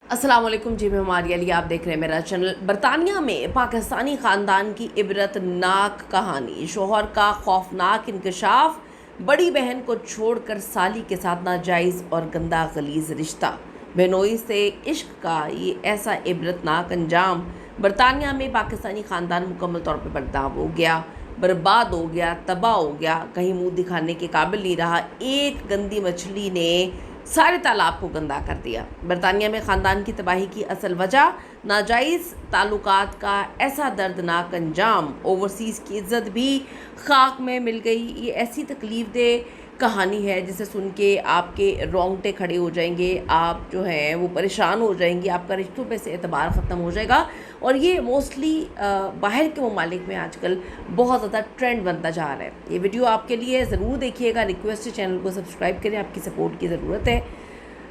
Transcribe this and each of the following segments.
अस्सलाम वालेकुम जी, मैं हमारी अली, आप देख रहे हैं मेरा चैनल। बरतानिया में पाकिस्तानी ख़ानदान की इबरतनाक कहानी, शोहर का खौफनाक इंकशाफ, बड़ी बहन को छोड़कर साली के साथ नाजायज़ और गंदा गलीज़ रिश्ता, बहनोई से इश्क का ये ऐसा इबरतनाक अंजाम। बरतानिया में पाकिस्तानी ख़ानदान मुकम्मल तौर पर बदनाम हो गया, बर्बाद हो गया, तबाह हो गया, कहीं मुंह दिखाने के काबिल नहीं रहा। एक गंदी मछली ने सारे तालाब को गंदा कर दिया। बरतानिया में ख़ानदान की तबाही की असल वजह नाजायज़ ताल्लुकात का ऐसा दर्दनाक अंजाम, ओवरसीज़ की इज़्ज़त भी खाक में मिल गई। ये ऐसी तकलीफ़ दे कहानी है जिसे सुन के आपके रोंगटे खड़े हो जाएंगे, आप जो हैं वो परेशान हो जाएंगे, आपका रिश्तों पे से एतबार ख़त्म हो जाएगा। और ये मोस्टली बाहर के ममालिक में आजकल बहुत ज़्यादा ट्रेंड बनता जा रहा है। ये वीडियो आपके लिए ज़रूर देखिएगा, रिक्वेस्ट है चैनल को सब्सक्राइब करें, आपकी सपोर्ट की ज़रूरत है।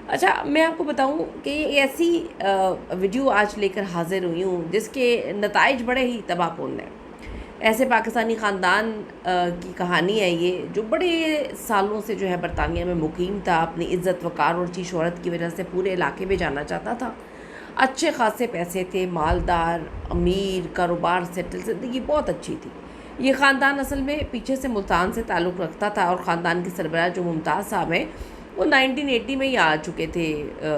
अच्छा, मैं आपको बताऊं कि ये ऐसी वीडियो आज लेकर हाज़िर हुई हूँ जिसके नताइज बड़े ही तबाहकुन हैं। ऐसे पाकिस्तानी ख़ानदान की कहानी है ये, जो बड़े सालों से जो है बरतानिया में मुकीम था, अपनी इज़्ज़त वक़ार और अच्छी शोहरत की वजह से पूरे इलाके में जाना चाहता था। अच्छे खासे पैसे थे, मालदार, अमीर, कारोबार सेटल, ज़िंदगी बहुत अच्छी थी। ये ख़ानदान असल में पीछे से मुल्तान से ताल्लुक़ रखता था और ख़ानदान के सरबराह जो मुमताज़ साहब हैं वो 1980 में ही आ चुके थे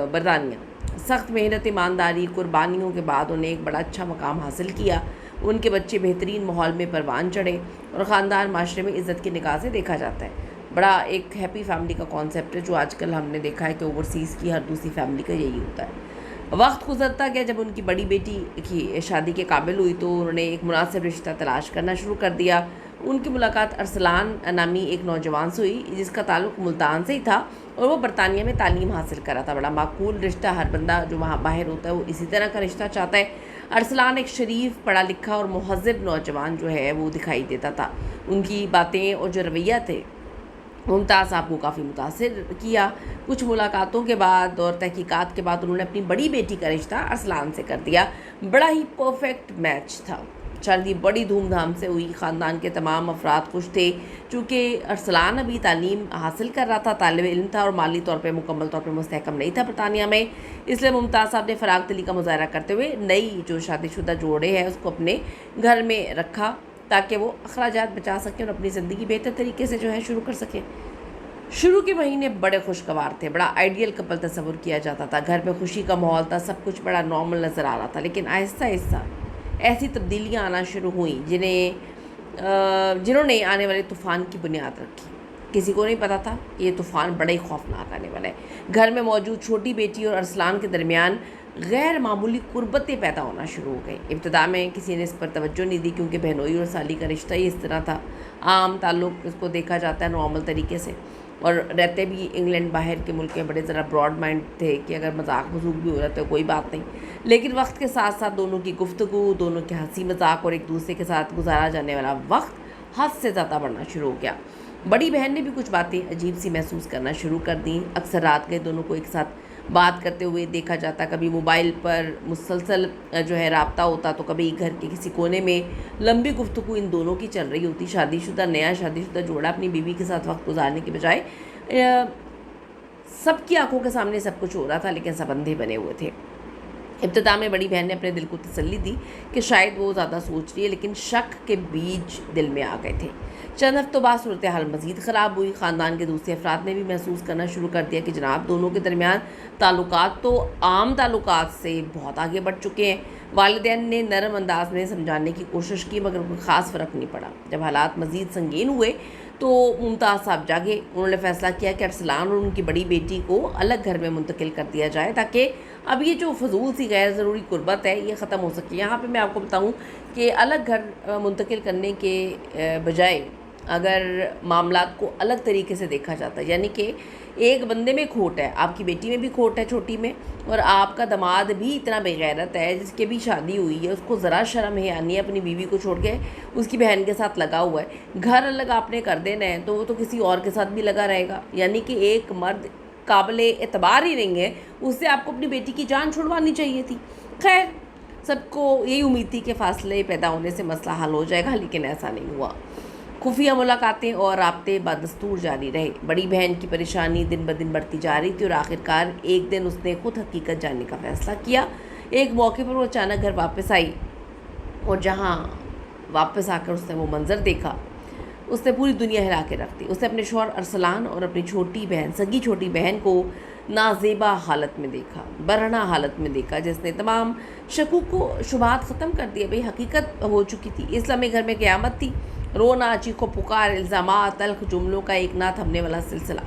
बरतानिया। सख्त मेहनत, ईमानदारी, कुर्बानियों के बाद उन्हें एक बड़ा अच्छा मकाम हासिल किया। उनके बच्चे बेहतरीन माहौल में परवान चढ़े और ख़ानदान माशरे में इज़्ज़त की निगाह से देखा जाता है। बड़ा एक हैप्पी फैमिली का कॉन्सेप्ट है जो आजकल हमने देखा है कि ओवरसीज़ की हर दूसरी फैमिली का यही होता है। वक्त गुजरता गया, जब उनकी बड़ी बेटी की शादी के काबिल हुई तो उन्होंने एक मुनासिब रिश्ता तलाश करना शुरू कर दिया। उनकी मुलाकात अरसलान नामी एक नौजवान से हुई जिसका ताल्लुक़ मुल्तान से ही था और वो बरतानिया में तालीम हासिल कर रहा था। बड़ा माकूल रिश्ता, हर बंदा जो वहाँ बाहर होता है वो इसी तरह का रिश्ता चाहता है। अरसलान एक शरीफ, पढ़ा लिखा और महज़्ज़ब नौजवान जो है वो दिखाई देता था। उनकी बातें और जो रवैया थे मुमताज़ साहब को काफ़ी मुतासिर किया। कुछ मुलाकातों के बाद और तहकीकात के बाद उन्होंने अपनी बड़ी बेटी का रिश्ता अरसलान से कर दिया। बड़ा ही परफेक्ट मैच था। शादी बड़ी धूमधाम से हुई, ख़ानदान के तमाम अफराद खुश थे। चूँकि अरसलान अभी तालीम हासिल कर रहा था, तालिब इल्म था और माली तौर पे मुकम्मल तौर पे मुस्तहकम नहीं था बरतानिया में, इसलिए मुमताज़ साहब ने फ़राग दिली का मुज़ाहरा करते हुए नई जो शादीशुदा जोड़े हैं उसको अपने घर में रखा ताकि वो अखराजात बचा सकें और अपनी ज़िंदगी बेहतर तरीके से जो है शुरू कर सकें। शुरू के महीने बड़े खुशगवार थे, बड़ा आइडियल कपल तस्वुर किया जाता था। घर में खुशी का माहौल था, सब कुछ बड़ा नॉर्मल नज़र आ रहा था। लेकिन आहिस्ता आहिस्ता ऐसी तब्दीलियाँ आना शुरू हुई जिन्होंने आने वाले तूफ़ान की बुनियाद रखी। किसी को नहीं पता था कि ये तूफ़ान बड़ा ही खौफनाक आने वाला है। घर में मौजूद छोटी बेटी और अरसलान के दरमियान गैर मामूली कुर्बतें पैदा होना शुरू हो गई। इब्तिदा में किसी ने इस पर तवज्जो नहीं दी क्योंकि बहनोई और साली का रिश्ता ही इस तरह था। आम ताल्लुक़ इसको देखा जाता है नॉर्मल तरीके से, और रहते भी इंग्लैंड बाहर के मुल्क में बड़े ज़रा ब्रॉड माइंड थे कि अगर मजाक मजूक भी हो रहा तो कोई बात नहीं। लेकिन वक्त के साथ साथ दोनों की गुफ्तगू, दोनों के हंसी मजाक और एक दूसरे के साथ गुजारा जाने वाला वक्त हद से ज़्यादा बढ़ना शुरू हो गया। बड़ी बहन ने भी कुछ बातें अजीब सी महसूस करना शुरू कर दी। अक्सर रात के दोनों को एक साथ बात करते हुए देखा जाता, कभी मोबाइल पर मुसलसल जो है राब्ता होता तो कभी घर के किसी कोने में लंबी गुफ्तगू इन दोनों की चल रही होती। नया शादीशुदा जोड़ा अपनी बीवी के साथ वक्त गुजारने के बजाय सबकी आंखों के सामने सब कुछ हो रहा था, लेकिन सब अंधे बने हुए थे। इब्तिदा में बड़ी बहन ने अपने दिल को तसल्ली दी कि शायद वो ज़्यादा सोच रही है, लेकिन शक के बीज दिल में आ गए थे। चंद हफ्तों बाद सूरत हाल मज़ीद ख़राब हुई। ख़ानदान के दूसरे अफराद ने भी महसूस करना शुरू कर दिया कि जनाब दोनों के दरमियान ताल्लुकात तो आम ताल्लुकात से बहुत आगे बढ़ चुके हैं। वालिदैन ने नरम अंदाज में समझाने की कोशिश की मगर कोई ख़ास फ़र्क नहीं पड़ा। जब हालात मज़ीद संगीन हुए तो मुमताज़ साहब जागे। उन्होंने फ़ैसला किया कि अरसलान और उनकी बड़ी बेटी को अलग घर में मुंतकिल कर दिया जाए ताकि अब ये जो फजूल सी गैर ज़रूरी कुर्बत है ये ख़त्म हो सके। यहाँ पे मैं आपको बताऊँ कि अलग घर मुंतकिल करने के बजाय अगर मामलात को अलग तरीके से देखा जाता है, यानी कि एक बंदे में खोट है, आपकी बेटी में भी खोट है छोटी में, और आपका दामाद भी इतना बेगैरत है जिसकी भी शादी हुई है, उसको ज़रा शर्म है नहीं, अपनी बीवी को छोड़ के उसकी बहन के साथ लगा हुआ है। घर अलग आपने कर देना है तो वो तो किसी और के साथ भी लगा रहेगा, यानी कि एक मर्द काबिले एतबार ही नहीं है, उससे आपको अपनी बेटी की जान छुड़वानी चाहिए थी। खैर, सबको यही उम्मीद थी कि फ़ासले पैदा होने से मसला हल हो जाएगा, लेकिन ऐसा नहीं हुआ। खुफिया मुलाकातें और राब्ते बदस्तूर जारी रहे। बड़ी बहन की परेशानी दिन ब दिन बढ़ती जा रही थी और आखिरकार एक दिन उसने खुद हकीकत जानने का फ़ैसला किया। एक मौके पर वो अचानक घर वापस आई और जहाँ वापस आकर उसने वो मंज़र देखा, उसने पूरी दुनिया हिला के रख दी। उसने अपने शौहर अरसलान और अपनी छोटी बहन, सगी छोटी बहन को नाज़ेबा हालत में देखा, बरहना हालत में देखा, जिसने तमाम शकूक को शुबहात ख़त्म कर दिया। भाई हकीकत हो चुकी थी। इस लम्हे घर में क़यामत थी। रोना, चीखो पुकार, इल्ज़ामात, तल्ख़ जुमलों का एक ना थमने वाला सिलसिला।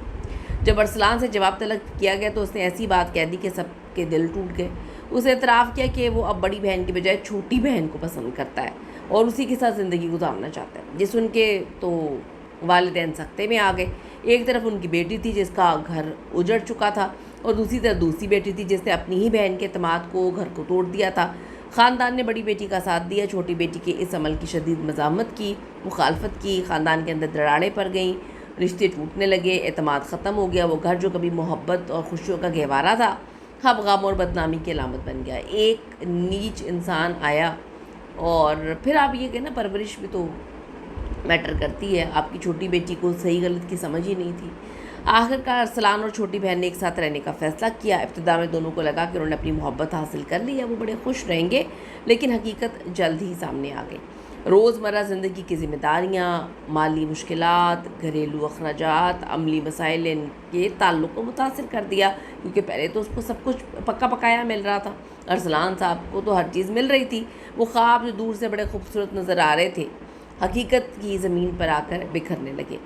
जब अरसलान से जवाब तलब किया गया तो उसने ऐसी बात कह दी कि सबके दिल टूट गए। उसने इतराफ़ किया कि वो अब बड़ी बहन की बजाय छोटी बहन को पसंद करता है और उसी के साथ ज़िंदगी गुजारना चाहता है। जिस उनके तो वालिदैन सख्ते में आ गए। एक तरफ उनकी बेटी थी जिसका घर उजड़ चुका था और दूसरी तरफ दूसरी बेटी थी जिसने अपनी ही बहन के एतमाद को, घर को तोड़ दिया था। ख़ानदान ने बड़ी बेटी का साथ दिया, छोटी बेटी के इस अमल की शदीद मज़ामत की, मुखालफत की। ख़ानदान के अंदर दरारें पड़ गईं, रिश्ते टूटने लगे, एतमाद ख़त्म हो गया। वो घर जो कभी मोहब्बत और खुशियों का गहवारा था, अब गम और बदनामी की अलामत बन गया। एक नीच इंसान आया और फिर आप ये कहना परवरिश भी तो मैटर करती है। आपकी छोटी बेटी को सही गलत की समझ ही नहीं थी। आखिरकार अरसलान और छोटी बहन ने एक साथ रहने का फ़ैसला किया। इब्तिदा में दोनों को लगा कि उन्होंने अपनी मोहब्बत हासिल कर ली है, वो बड़े खुश रहेंगे, लेकिन हकीकत जल्द ही सामने आ गई। रोज़मर्रा ज़िंदगी की ज़िम्मेदारियाँ, माली मुश्किलात, घरेलू अखराजात, अमली मसाइल इनके ताल्लुक़ को मुतासिर कर दिया, क्योंकि पहले तो उसको सब कुछ पक्का पकाया मिल रहा था। अरसलान साहब को तो हर चीज़ मिल रही थी। वो ख्वाब जो दूर से बड़े खूबसूरत नज़र आ रहे थे, हकीकत की ज़मीन पर आकर बिखरने लगे।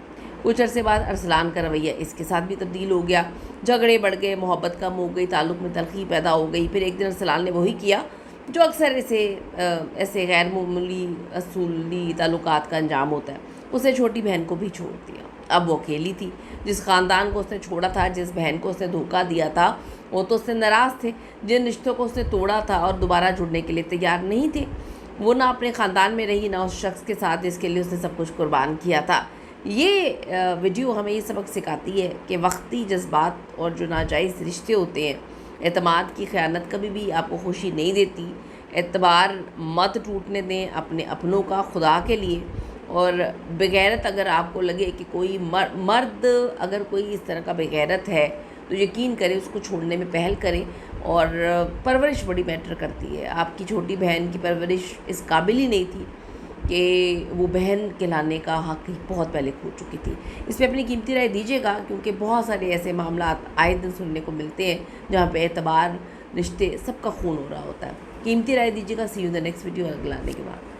कुछ अरसे बाद अरसलान का रवैया इसके साथ भी तब्दील हो गया। झगड़े बढ़ गए, मोहब्बत कम हो गई, ताल्लुक़ में तलख़ी पैदा हो गई। फिर एक दिन अरसलान ने वही किया जो अक्सर ऐसे गैर मामूली असूली ताल्लुकात का अंजाम होता है। उसने छोटी बहन को भी छोड़ दिया। अब वो अकेली थी। जिस ख़ानदान को उसने छोड़ा था, जिस बहन को उसने धोखा दिया था, वो तो उससे नाराज़ थे। जिन रिश्तों को उसने तोड़ा था और दोबारा जुड़ने के लिए तैयार नहीं थे, वो ना अपने ख़ानदान में रही, ना उस शख्स के साथ जिसके लिए उसने सब कुछ कुर्बान किया था। ये वीडियो हमें ये सबक सिखाती है कि वक्ती जज्बात और जो नाजायज़ रिश्ते होते हैं, एतमाद की ख़यानत कभी भी आपको खुशी नहीं देती। एतबार मत टूटने दें अपने अपनों का, खुदा के लिए। और बेगैरत अगर आपको लगे कि कोई मर्द अगर कोई इस तरह का बेगैरत है, तो यकीन करें उसको छोड़ने में पहल करें। और परवरिश बड़ी मैटर करती है। आपकी छोटी बहन की परवरिश इस काबिल ही नहीं थी कि वो बहन कहलाने का हक़ बहुत पहले खो चुकी थी। इस पर अपनी कीमती राय दीजिएगा, क्योंकि बहुत सारे ऐसे मामला आए दिन सुनने को मिलते हैं जहाँ पे एतबार, रिश्ते, सबका खून हो रहा होता है। कीमती राय दीजिएगा। See you in the next video अगला आने के बाद।